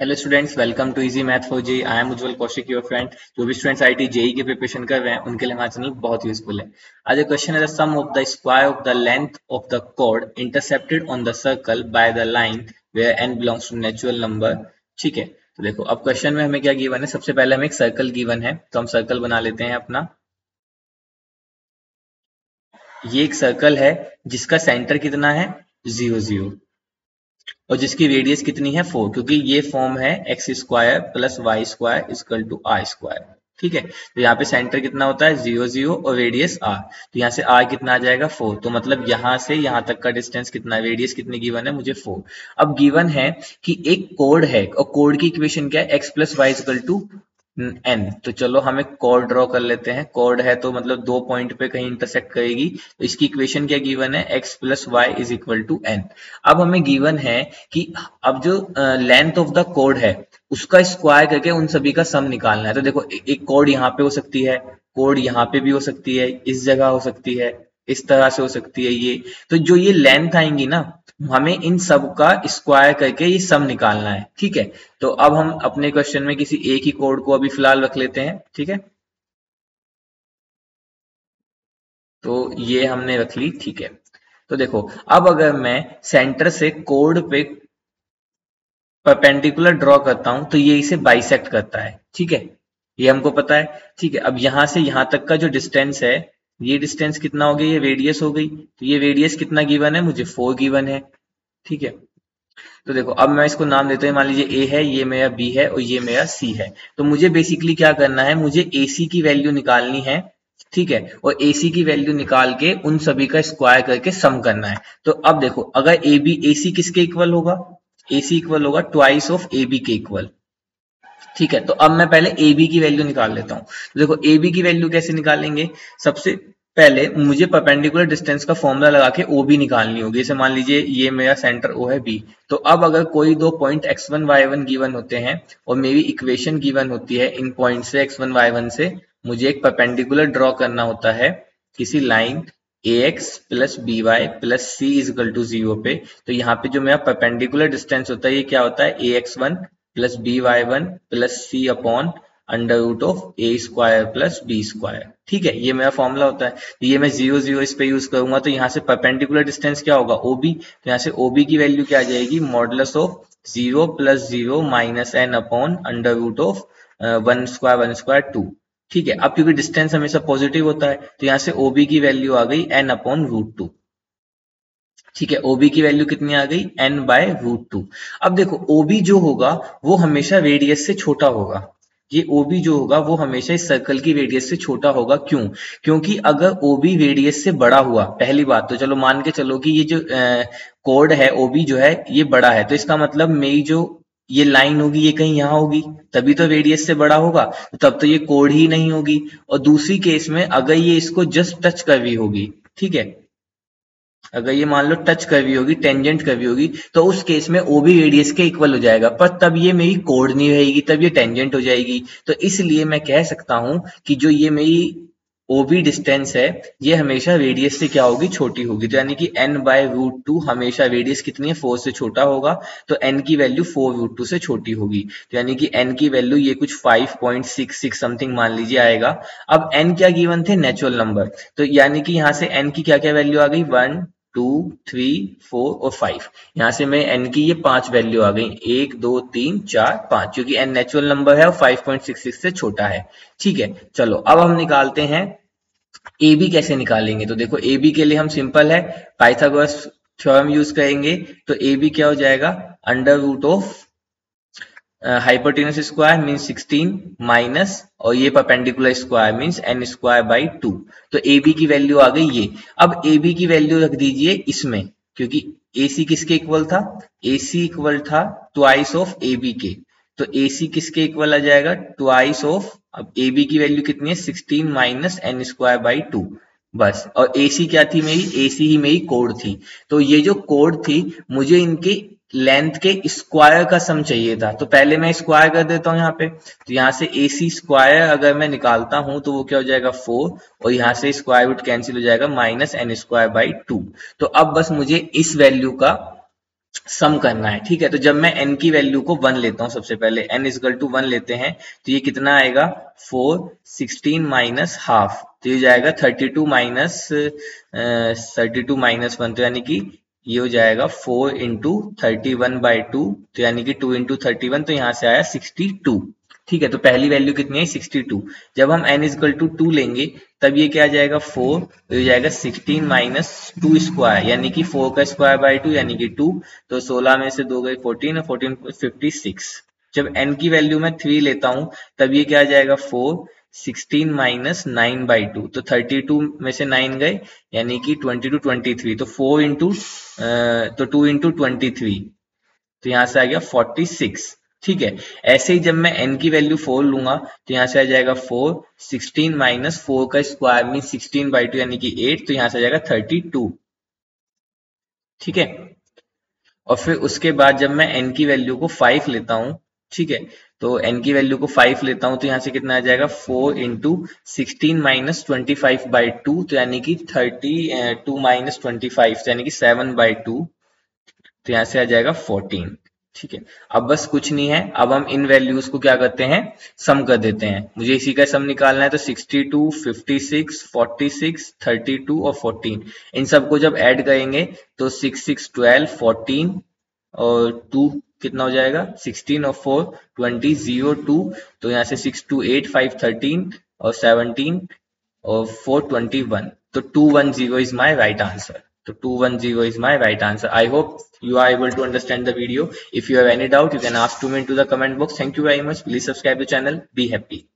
Hello students, welcome to easy math for JEE. I am Ujjwal Kaushik, your friend. जो भी students IIT JEE की preparation कर रहे हैं उनके लिए हमारा चैनल बहुत यूजफुल है। आज द क्वेश्चन है the sum of the square of the length of the chord intercepted on the circle by the line where n belongs to natural number. ठीक है, तो देखो अब क्वेश्चन में हमें क्या गिवन है। सबसे पहले हमें एक सर्कल गिवन है, तो हम सर्कल बना लेते हैं अपना। ये एक सर्कल है जिसका सेंटर कितना है 0 0 और जिसकी रेडियस कितनी है 4, क्योंकि ये फॉर्म है x square plus y square equal to r square. ठीक है, तो यहाँ पे सेंटर कितना होता है 0 0 और रेडियस आर, तो यहाँ से आर कितना आ जाएगा 4। तो मतलब यहाँ से यहाँ तक का डिस्टेंस कितना, रेडियस कितनी गिवन है मुझे 4। अब गिवन है कि एक कोड है और कोड की इक्वेशन क्या है x plus y equal to n. तो चलो हम एक कॉर्ड ड्रॉ कर लेते हैं। कॉर्ड है तो मतलब दो पॉइंट पे कहीं इंटरसेक्ट करेगी, तो इसकी इक्वेशन क्या गिवन है x plus y is equal to n. अब हमें गिवन है कि अब जो लेंथ ऑफ द कॉर्ड है उसका स्क्वायर करके उन सभी का सम निकालना है। तो देखो एक कॉर्ड यहाँ पे हो सकती है, कॉर्ड यहाँ पे भी हो सकती है, इस जगह हो सकती है, इस तरह से हो सकती है ये। तो जो ये लेंथ आएंगी ना, हमें इन सब का स्क्वायर करके ये सम निकालना है। ठीक है, तो अब हम अपने क्वेश्चन में किसी एक ही कोड को अभी फिलहाल रख लेते हैं। ठीक है, तो ये हमने रख ली। ठीक है, तो देखो अब अगर मैं सेंटर से कोड पे परपेंडिकुलर ड्रॉ करता हूं तो ये इसे बाइसेक्ट करता है। ठीक है, ये हमको पता है। ठीक है, अब यहां से यहां तक का जो डिस्टेंस है, ये डिस्टेंस कितना हो गया, ये रेडियस हो गई। तो ये रेडियस कितना गिवन है मुझे 4 गिवन है। ठीक है, तो देखो अब मैं इसको नाम देता हूँ। मान लीजिए ए है, ये मेरा बी है और ये मेरा सी है। तो मुझे बेसिकली क्या करना है, मुझे एसी की वैल्यू निकालनी है। ठीक है, और एसी की वैल्यू निकाल के उन सभी का स्क्वायर करके सम करना है। तो अब देखो अगर ए बी एसी किसके इक्वल होगा, एसी इक्वल होगा ट्वाइस ऑफ ए बी के इक्वल। ठीक है, तो अब मैं पहले ए बी की वैल्यू निकाल लेता हूं। तो देखो ए बी की वैल्यू कैसे निकालेंगे, सबसे पहले मुझे परपेंडिकुलर डिस्टेंस का फॉर्मूला लगा के ओ बी निकालनी होगी। जैसे मान लीजिए ये मेरा सेंटर ओ है बी। तो अब अगर कोई दो पॉइंट x1 y1 गिवन होते हैं और मेरी इक्वेशन गिवन होती है इन पॉइंट से x1 y1 से, मुझे एक परपेंडिकुलर ड्रॉ करना होता है किसी line ax plus b y plus c equal to 0 पे। तो यहाँ पे जो मेरा परपेंडिकुलर डिस्टेंस होता है ये क्या होता है ax1 plus b y one plus c upon under root of a square plus b square. ठीक है, ये मेरा फॉर्मूला होता है। तो ये मैं 0 0 इस पे यूज करूंगा तो यहाँ से परपेंडिकुलर डिस्टेंस क्या होगा ओबी। तो यहाँ से ओबी की वैल्यू क्या आ जाएगी, modulus of 0 plus 0 minus n upon under root of 1 square 2। ठीक है, अब क्योंकि डिस्टेंस हमेशा पॉजिटिव होता है तो यहाँ से ओबी की वैल्यू आ गई एन अपॉन रूट 2। ठीक है, ओबी की वैल्यू कितनी आ गई एन बाय रूट 2। अब देखो ओबी जो होगा वो हमेशा रेडियस से छोटा होगा। ये ओबी जो होगा वो हमेशा इस सर्कल की रेडियस से छोटा होगा। क्यों, क्योंकि अगर ओबी रेडियस से बड़ा हुआ, पहली बात तो चलो मान के चलो कि ये जो कोड है ओबी जो है ये बड़ा है, तो इसका मतलब मेरी जो ये लाइन होगी ये कहीं यहाँ होगी, तभी तो रेडियस से बड़ा होगा, तो तब तो ये कोड ही नहीं होगी। और दूसरी केस में अगर ये इसको जस्ट टच कर रही होगी, ठीक है, अगर ये मान लो टच कर रही होगी, टेंजेंट कर रही होगी, तो उस केस में ओबी रेडियस के इक्वल हो जाएगा, पर तब ये मेरी कोड नहीं रहेगी, तब ये टेंजेंट हो जाएगी। तो इसलिए मैं कह सकता हूं कि जो ये मेरी ओबी डिस्टेंस है ये हमेशा रेडियस से क्या होगी, छोटी होगी। तो यानी कि n बाय रूट 2 हमेशा रेडियस कितनी है 4 से छोटा होगा, तो n की वैल्यू 4 रूट 2 से छोटी होगी। तो यानी कि n की वैल्यू ये कुछ 5.66 समथिंग मान लीजिए आएगा। अब n क्या गिवन थे, नेचुरल नंबर। तो यानी कि यहाँ से n की क्या क्या वैल्यू आ गई 1 2 3 4 और 5। यहाँ से मैं n की ये 5 वैल्यू आ गई 1 2 3 4 5, क्योंकि n नेचुरल नंबर है और 5.66 से छोटा है। ठीक है, चलो अब हम निकालते हैं ए बी। कैसे निकालेंगे, तो देखो ए बी के लिए हम सिंपल है पाइथागोरस थ्योरम यूज करेंगे। तो ए बी क्या हो जाएगा, under root of hypotenuse square means 16 minus और ये perpendicular square means n square by 2। तो ए बी की वैल्यू आ गई ये। अब ए बी की वैल्यू रख दीजिए इसमें, क्योंकि ए सी किसके इक्वल था, ए सी इक्वल था ट्वाइस ऑफ ए बी के। तो ए सी किसके इक्वल आ जाएगा, ट्वाइस ऑफ, अब ए बी की वैल्यू कितनी है 16 माइनस एन स्क्वायर बाई 2 बस। और ए सी क्या थी मेरी, ए सी ही मेरी कोड थी। तो ये जो कोड थी मुझे इनके लेंथ के स्क्वायर का सम चाहिए था, तो पहले मैं स्क्वायर कर देता हूं यहाँ पे। तो यहाँ से ए सी स्क्वायर अगर मैं निकालता हूं तो वो क्या हो जाएगा 4, और यहाँ से स्क्वायर रूट कैंसिल हो जाएगा माइनस एन स्क्वायर बाई 2। तो अब बस मुझे इस वैल्यू का सम करना है, ठीक है। तो जब मैं n की वैल्यू को 1 लेता हूं, सबसे पहले n इजकल टू 1 लेते हैं, तो ये कितना आएगा 4, 16 माइनस हाफ, तो ये जाएगा 32 माइनस 1, तो यानी कि ये हो जाएगा 4 इंटू 31/2, तो यानी कि 2 इंटू 31, तो यहाँ से आया 62, ठीक है। तो पहली वैल्यू कितनी है 62। जब हम n इजकल टू 2 लेंगे तब ये क्या आ जाएगा 4, तो ये जाएगा 16 माइनस 2 स्क्वायर, यानी कि 4 का स्क्वायर बाय 2 यानी कि 2, तो 16 में से 2 गई 14 और 14 56। जब n की वैल्यू मैं 3 लेता हूं तब ये क्या आ जाएगा 4, 16 माइनस 9/2, तो 32 में से 9 गए यानी कि 22 23, तो 4 इंटू तो 2 इंटू 23, तो यहां से आ गया 46, ठीक है। ऐसे ही जब मैं n की वैल्यू 4 लूंगा तो यहां से आ जाएगा 4, 16 माइनस 4 का स्क्वायर मीन 16/2 यानी कि 8, तो यहां से आ जाएगा 32, ठीक है। और फिर उसके बाद जब मैं n की वैल्यू को 5 लेता हूं, ठीक है, तो n की वैल्यू को 5 लेता हूं तो यहां से कितना आ जाएगा 4 इंटू 16 माइनस 25/2, तो यानी कि 32 माइनस 25, तो यानी कि 7/2, तो यहां से आ जाएगा 14, ठीक है। अब बस कुछ नहीं है, अब हम इन वैल्यूज को क्या करते हैं, सम कर देते हैं। मुझे इसी का सम निकालना है, तो 62, 56, 46, 32 और 14, इन सबको जब ऐड करेंगे तो 6, 6, 12, 14 और 2 कितना हो जाएगा 16 और 4 20, 0, 2, तो यहाँ से 6, 2, 8, 5, 13 और 17 or 421. So 210 is my right answer. So 210 is my right answer. I hope you are able to understand the video. If you have any doubt, you can ask to me into the comment box. Thank you very much. Please subscribe the channel. Be happy.